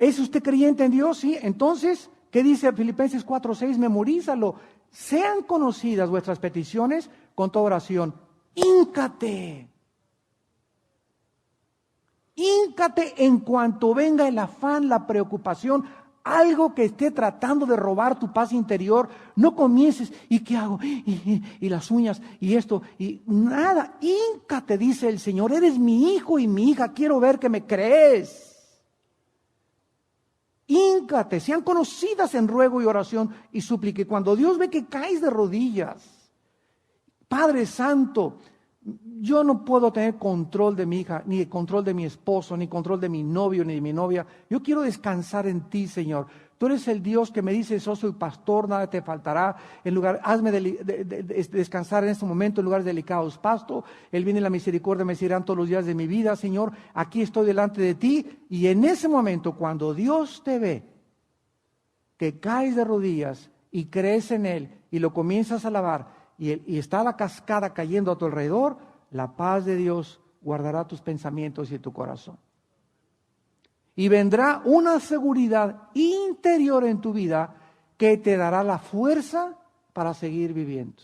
Speaker 1: ¿Es usted creyente en Dios? Sí. Entonces, ¿qué dice Filipenses 4:6? Memorízalo. Sean conocidas vuestras peticiones con toda oración. Híncate. Híncate en cuanto venga el afán, la preocupación, algo que esté tratando de robar tu paz interior. No comiences, ¿y qué hago? Y las uñas, y esto, y nada. Híncate, dice el Señor, eres mi hijo y mi hija, quiero ver que me crees. Híncate, sean conocidas en ruego y oración y súplica. Cuando Dios ve que caes de rodillas, Padre Santo, yo no puedo tener control de mi hija, ni control de mi esposo, ni control de mi novio, ni de mi novia. Yo quiero descansar en ti, Señor. Tú eres el Dios que me dice, yo soy pastor, nada te faltará. Hazme descansar en este momento en lugares delicados. Pasto, el bien y la misericordia me seguirán todos los días de mi vida, Señor. Aquí estoy delante de ti. Y en ese momento, cuando Dios te ve, que caes de rodillas y crees en Él y lo comienzas a alabar, y está la cascada cayendo a tu alrededor, la paz de Dios guardará tus pensamientos y tu corazón. Y vendrá una seguridad interior en tu vida que te dará la fuerza para seguir viviendo.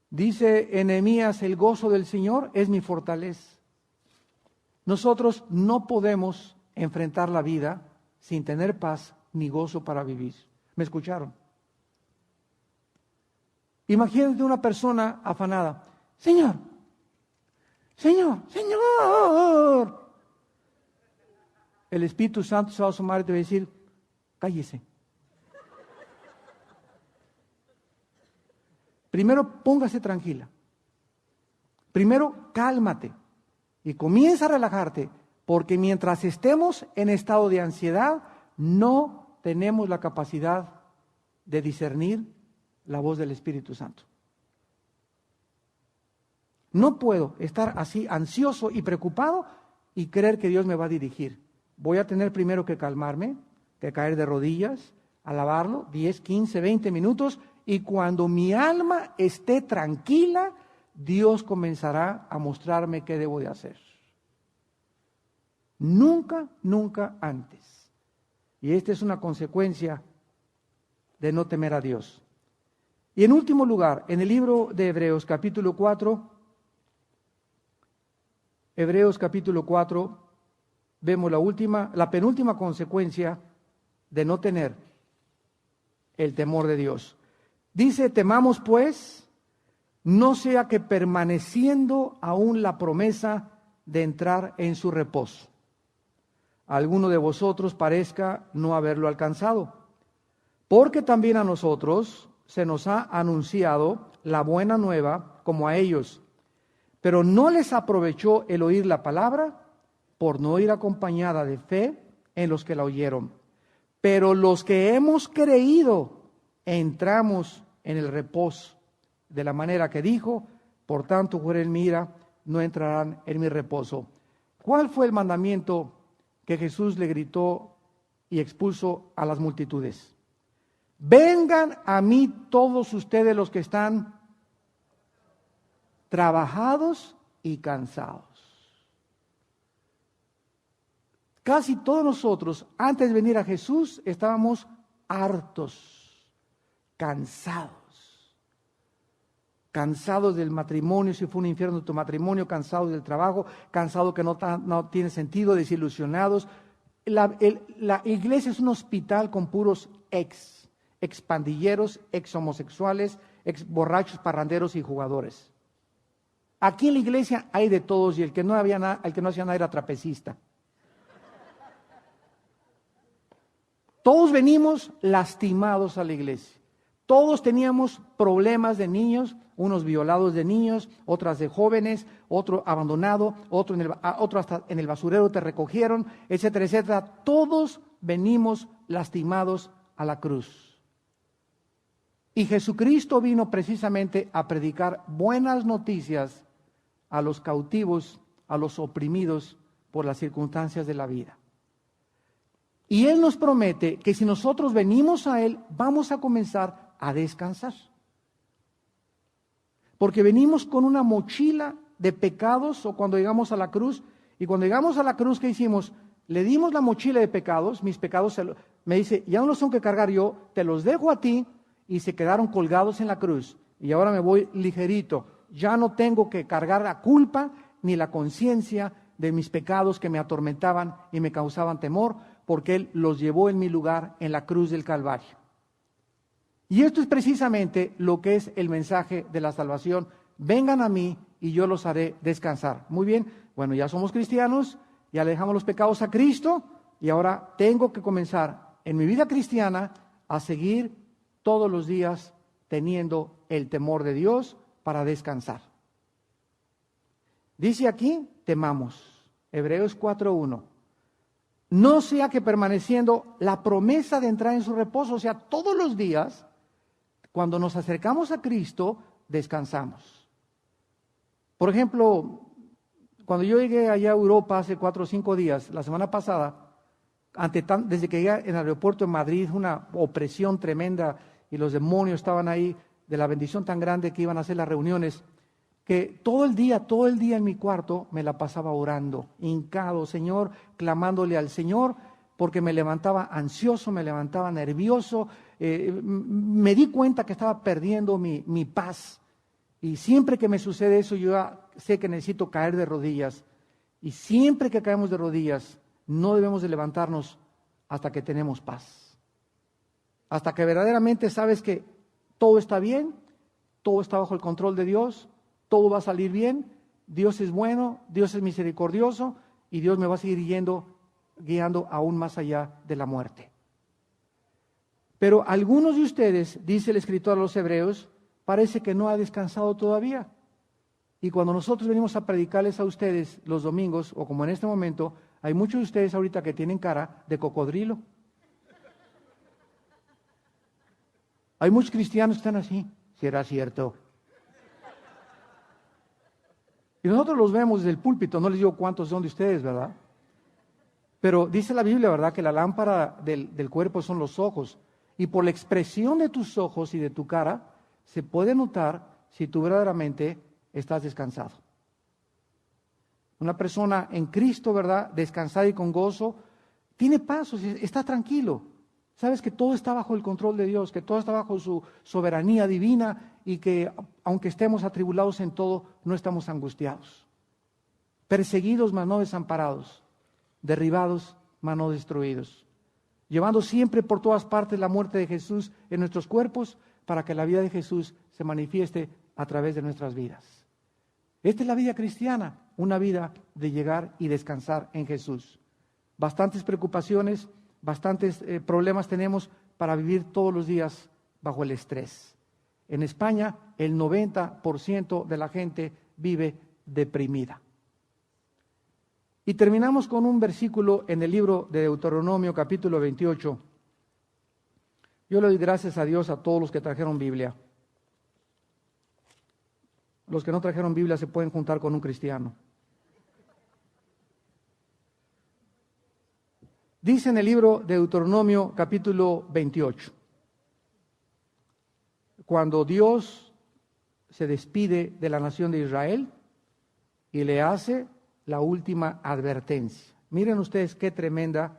Speaker 1: Dice Nehemías, el gozo del Señor es mi fortaleza. Nosotros no podemos enfrentar la vida sin tener paz ni gozo para vivir. ¿Me escucharon? Imagínate una persona afanada. Señor, el Espíritu Santo se va a asomar y te va a decir, cállese. Primero póngase tranquila. Primero cálmate y comienza a relajarte, porque mientras estemos en estado de ansiedad, no tenemos la capacidad de discernir la voz del Espíritu Santo. No puedo estar así ansioso y preocupado y creer que Dios me va a dirigir. Voy a tener primero que calmarme, que caer de rodillas, alabarlo, 10, 15, 20 minutos, y cuando mi alma esté tranquila, Dios comenzará a mostrarme qué debo de hacer. Nunca, nunca antes. Y esta es una consecuencia de no temer a Dios. Y en último lugar, en el libro de Hebreos capítulo 4, vemos la penúltima consecuencia de no tener el temor de Dios. Dice, temamos pues, no sea que permaneciendo aún la promesa de entrar en su reposo, alguno de vosotros parezca no haberlo alcanzado, porque también a nosotros se nos ha anunciado la buena nueva como a ellos, pero no les aprovechó el oír la palabra por no ir acompañada de fe en los que la oyeron. Pero los que hemos creído entramos en el reposo, de la manera que dijo, por tanto, juré en mi ira, no entrarán en mi reposo. ¿Cuál fue el mandamiento que Jesús le gritó y expulsó a las multitudes? Vengan a mí todos ustedes los que están trabajados y cansados. Casi todos nosotros, antes de venir a Jesús, estábamos hartos, cansados del matrimonio, si fue un infierno tu matrimonio, cansados del trabajo, cansados que no tiene sentido, desilusionados. La iglesia es un hospital con puros expandilleros, ex homosexuales, ex borrachos, parranderos y jugadores. Aquí en la iglesia hay de todos, y el que no hacía nada era trapecista. Todos venimos lastimados a la iglesia. Todos teníamos problemas de niños, unos violados de niños, otras de jóvenes, otro abandonado, otro hasta en el basurero te recogieron, etcétera, etcétera. Todos venimos lastimados a la cruz. Y Jesucristo vino precisamente a predicar buenas noticias a los cautivos, a los oprimidos por las circunstancias de la vida. Y Él nos promete que si nosotros venimos a Él, vamos a comenzar a descansar. Porque venimos con una mochila de pecados, o cuando llegamos a la cruz, Y cuando llegamos a la cruz, ¿qué hicimos? Le dimos la mochila de pecados, mis pecados, me dice, ya no los tengo que cargar yo, te los dejo a ti, y se quedaron colgados en la cruz. Y ahora me voy ligerito, ya no tengo que cargar la culpa ni la conciencia de mis pecados que me atormentaban y me causaban temor, porque Él los llevó en mi lugar en la cruz del Calvario. Y esto es precisamente lo que es el mensaje de la salvación. Vengan a mí y yo los haré descansar. Muy bien, bueno, ya somos cristianos, ya le dejamos los pecados a Cristo y ahora tengo que comenzar en mi vida cristiana a seguir todos los días teniendo el temor de Dios para descansar. Dice aquí, temamos. Hebreos 4:1. No sea que permaneciendo la promesa de entrar en su reposo, o sea, todos los días, cuando nos acercamos a Cristo, descansamos. Por ejemplo, cuando yo llegué allá a Europa hace 4 o 5 días, la semana pasada, desde que llegué en el aeropuerto de Madrid, una opresión tremenda y los demonios estaban ahí de la bendición tan grande que iban a hacer las reuniones, que todo el día en mi cuarto me la pasaba orando, hincado, Señor, clamándole al Señor, porque me levantaba ansioso, me levantaba nervioso, me di cuenta que estaba perdiendo mi paz. Y siempre que me sucede eso, yo ya sé que necesito caer de rodillas. Y siempre que caemos de rodillas, no debemos de levantarnos hasta que tenemos paz. Hasta que verdaderamente sabes que todo está bien, todo está bajo el control de Dios, todo va a salir bien, Dios es bueno, Dios es misericordioso y Dios me va a seguir guiando aún más allá de la muerte. Pero algunos de ustedes, dice el escritor a los Hebreos, parece que no ha descansado todavía. Y cuando nosotros venimos a predicarles a ustedes los domingos, o como en este momento, hay muchos de ustedes ahorita que tienen cara de cocodrilo. Hay muchos cristianos que están así, si era cierto. Y nosotros los vemos desde el púlpito, no les digo cuántos son de ustedes, ¿verdad? Pero dice la Biblia, ¿verdad?, que la lámpara del cuerpo son los ojos. Y por la expresión de tus ojos y de tu cara, se puede notar si tú verdaderamente estás descansado. Una persona en Cristo, ¿verdad?, descansada y con gozo, tiene paz, está tranquilo. Sabes que todo está bajo el control de Dios, que todo está bajo su soberanía divina y que aunque estemos atribulados en todo, no estamos angustiados. Perseguidos, mas no desamparados. Derribados, mas no destruidos. Llevando siempre por todas partes la muerte de Jesús en nuestros cuerpos para que la vida de Jesús se manifieste a través de nuestras vidas. Esta es la vida cristiana, una vida de llegar y descansar en Jesús. Bastantes preocupaciones, bastantes problemas tenemos para vivir todos los días bajo el estrés. En España, el 90% de la gente vive deprimida. Y terminamos con un versículo en el libro de Deuteronomio, capítulo 28. Yo le doy gracias a Dios a todos los que trajeron Biblia. Los que no trajeron Biblia se pueden juntar con un cristiano. Dice en el libro de Deuteronomio, capítulo 28, cuando Dios se despide de la nación de Israel y le hace la última advertencia. Miren ustedes qué tremendo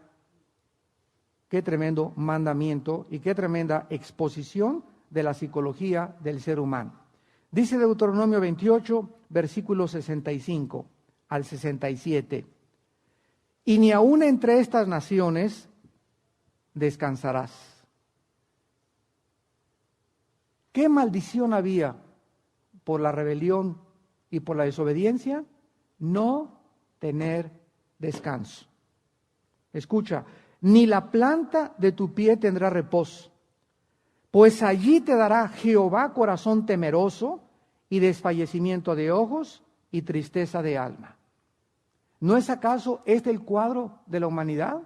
Speaker 1: mandamiento y qué tremenda exposición de la psicología del ser humano. Dice Deuteronomio 28, versículos 65 al 67. Y ni aun entre estas naciones descansarás. ¿Qué maldición había por la rebelión y por la desobediencia? No tener descanso. Escucha, ni la planta de tu pie tendrá reposo, pues allí te dará Jehová corazón temeroso y desfallecimiento de ojos y tristeza de alma. ¿No es acaso este el cuadro de la humanidad?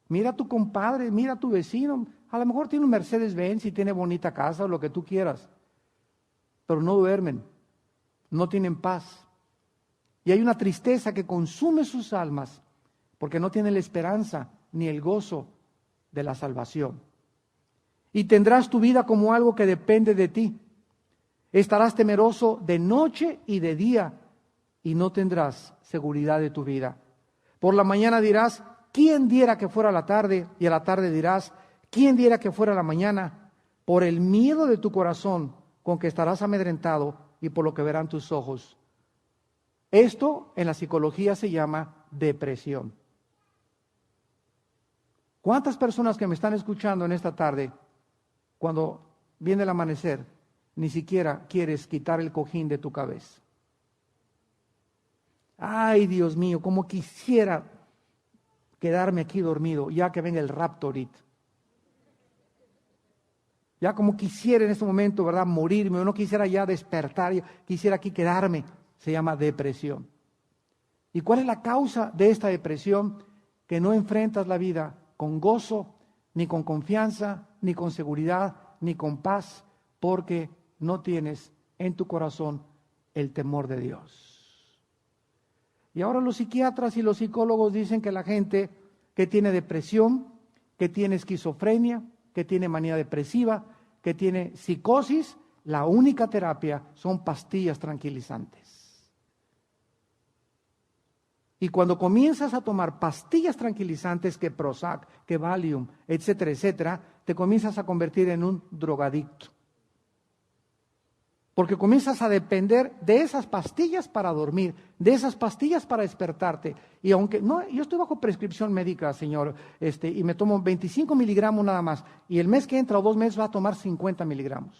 Speaker 1: Mira a tu compadre, mira a tu vecino, a lo mejor tiene un Mercedes-Benz y tiene bonita casa o lo que tú quieras, pero no duermen, no tienen paz. Y hay una tristeza que consume sus almas porque no tienen la esperanza ni el gozo de la salvación. Y tendrás tu vida como algo que depende de ti. Estarás temeroso de noche y de día y no tendrás seguridad de tu vida. Por la mañana dirás, ¿quién diera que fuera la tarde? Y a la tarde dirás, ¿quién diera que fuera la mañana? Por el miedo de tu corazón con que estarás amedrentado y por lo que verán tus ojos. Esto en la psicología se llama depresión. ¿Cuántas personas que me están escuchando en esta tarde, cuando viene el amanecer, ni siquiera quieres quitar el cojín de tu cabeza? Ay, Dios mío, cómo quisiera quedarme aquí dormido, ya que venga el rapto ahorita. Ya como quisiera en este momento, ¿verdad?, morirme, o no quisiera ya despertar, quisiera aquí quedarme. Se llama depresión. ¿Y cuál es la causa de esta depresión? Que no enfrentas la vida con gozo, ni con confianza, ni con seguridad, ni con paz, porque no tienes en tu corazón el temor de Dios. Y ahora los psiquiatras y los psicólogos dicen que la gente que tiene depresión, que tiene esquizofrenia, que tiene manía depresiva, que tiene psicosis, la única terapia son pastillas tranquilizantes. Y cuando comienzas a tomar pastillas tranquilizantes, que Prozac, que Valium, etcétera, etcétera, te comienzas a convertir en un drogadicto. Porque comienzas a depender de esas pastillas para dormir, de esas pastillas para despertarte. Y aunque no, yo estoy bajo prescripción médica, señor, y me tomo 25 miligramos nada más. Y el mes que entra o 2 meses va a tomar 50 miligramos.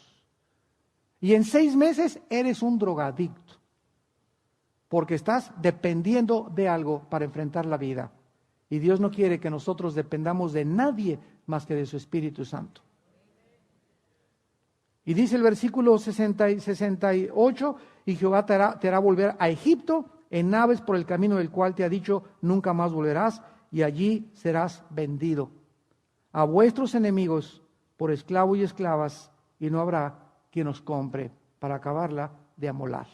Speaker 1: Y en 6 meses eres un drogadicto. Porque estás dependiendo de algo para enfrentar la vida. Y Dios no quiere que nosotros dependamos de nadie más que de su Espíritu Santo. Y dice el versículo 68, y Jehová te hará volver a Egipto en naves por el camino del cual te ha dicho, nunca más volverás, y allí serás vendido a vuestros enemigos por esclavo y esclavas, y no habrá quien os compre, para acabarla de amolar.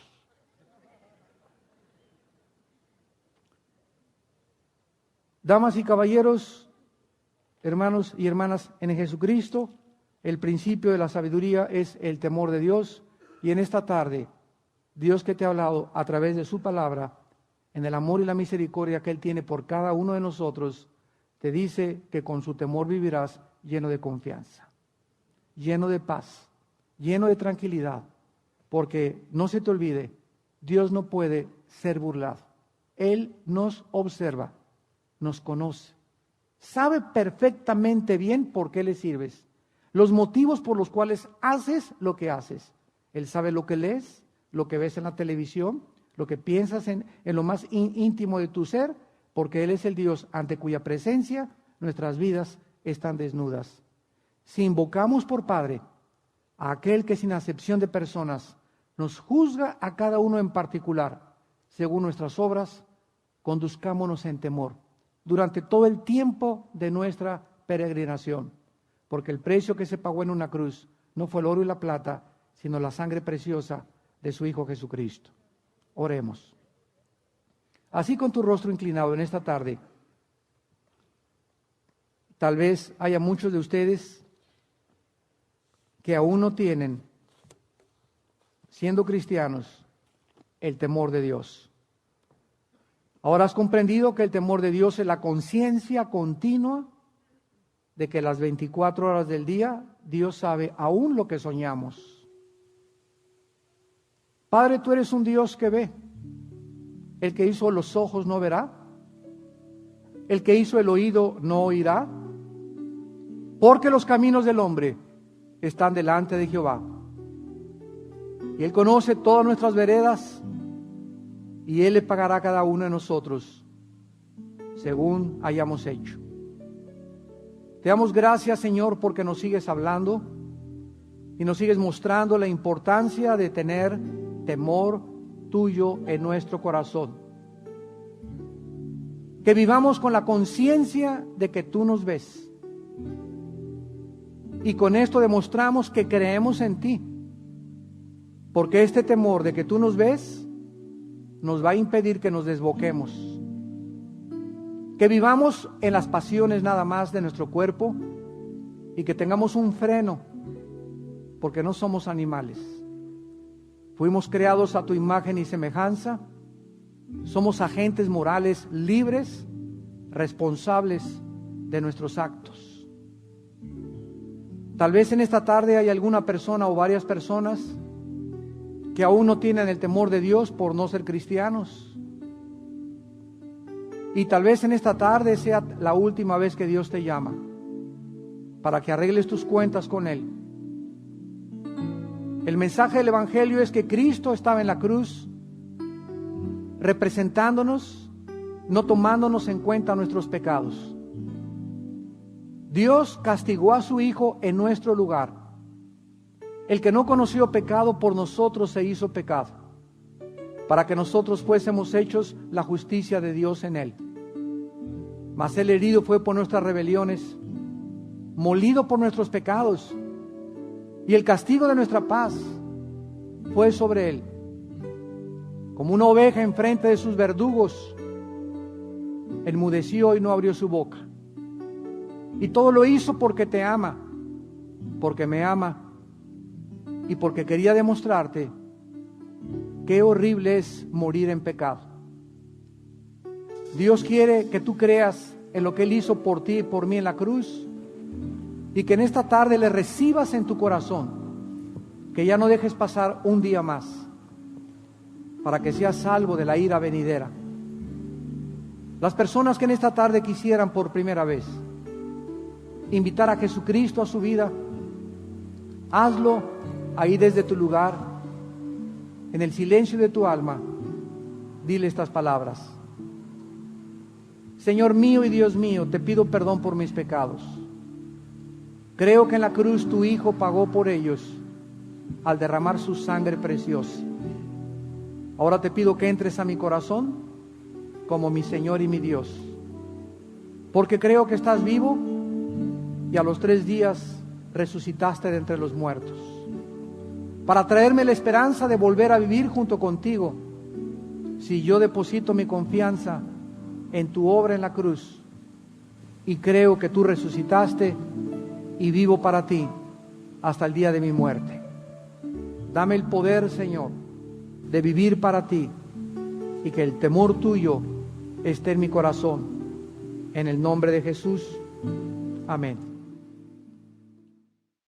Speaker 1: Damas y caballeros, hermanos y hermanas en Jesucristo, el principio de la sabiduría es el temor de Dios. Y en esta tarde, Dios que te ha hablado a través de su palabra, en el amor y la misericordia que Él tiene por cada uno de nosotros, te dice que con su temor vivirás lleno de confianza, lleno de paz, lleno de tranquilidad, porque no se te olvide, Dios no puede ser burlado. Él nos observa, nos conoce, sabe perfectamente bien por qué le sirves, los motivos por los cuales haces lo que haces. Él sabe lo que lees, lo que ves en la televisión, lo que piensas en lo más íntimo de tu ser, porque Él es el Dios ante cuya presencia nuestras vidas están desnudas. Si invocamos por Padre a aquel que sin acepción de personas nos juzga a cada uno en particular, según nuestras obras, conduzcámonos en temor durante todo el tiempo de nuestra peregrinación, porque el precio que se pagó en una cruz no fue el oro y la plata, sino la sangre preciosa de su Hijo Jesucristo. Oremos. Así con tu rostro inclinado en esta tarde, tal vez haya muchos de ustedes que aún no tienen, siendo cristianos, el temor de Dios. Ahora has comprendido que el temor de Dios es la conciencia continua de que las 24 horas del día Dios sabe aún lo que soñamos. Padre, tú eres un Dios que ve. El que hizo los ojos no verá. El que hizo el oído no oirá. Porque los caminos del hombre están delante de Jehová. Y Él conoce todas nuestras veredas, y Él le pagará a cada uno de nosotros según hayamos hecho. Te damos gracias, Señor, porque nos sigues hablando y nos sigues mostrando la importancia de tener temor tuyo en nuestro corazón. Que vivamos con la conciencia de que tú nos ves. Y con esto demostramos que creemos en ti. Porque este temor de que tú nos ves nos va a impedir que nos desboquemos. Que vivamos en las pasiones nada más de nuestro cuerpo y que tengamos un freno, porque no somos animales. Fuimos creados a tu imagen y semejanza Somos agentes morales libres, responsables de nuestros actos. Tal vez en esta tarde hay alguna persona o varias personas que aún no tienen el temor de Dios por no ser cristianos. Y tal vez en esta tarde sea la última vez que Dios te llama para que arregles tus cuentas con Él. El mensaje del Evangelio es que Cristo estaba en la cruz representándonos, no tomándonos en cuenta nuestros pecados. Dios castigó a su Hijo en nuestro lugar. El que no conoció pecado por nosotros se hizo pecado, para que nosotros fuésemos hechos la justicia de Dios en Él. Mas Él herido fue por nuestras rebeliones, molido por nuestros pecados, y el castigo de nuestra paz fue sobre Él. Como una oveja enfrente de sus verdugos, enmudeció y no abrió su boca. Y todo lo hizo porque te ama, porque me ama, y porque quería demostrarte qué horrible es morir en pecado. Dios quiere que tú creas en lo que Él hizo por ti y por mí en la cruz, y que en esta tarde le recibas en tu corazón, que ya no dejes pasar un día más, para que seas salvo de la ira venidera. Las personas que en esta tarde quisieran por primera vez invitar a Jesucristo a su vida, hazlo ahí desde tu lugar, en el silencio de tu alma. Dile estas palabras: Señor mío y Dios mío, te pido perdón por mis pecados. Creo que en la cruz tu Hijo pagó por ellos al derramar su sangre preciosa. Ahora te pido que entres a mi corazón como mi Señor y mi Dios, porque creo que estás vivo y a los 3 días resucitaste de entre los muertos, para traerme la esperanza de volver a vivir junto contigo, si yo deposito mi confianza en tu obra en la cruz, y creo que tú resucitaste y vivo para ti hasta el día de mi muerte. Dame el poder, Señor, de vivir para ti, y que el temor tuyo esté en mi corazón. En el nombre de Jesús. Amén.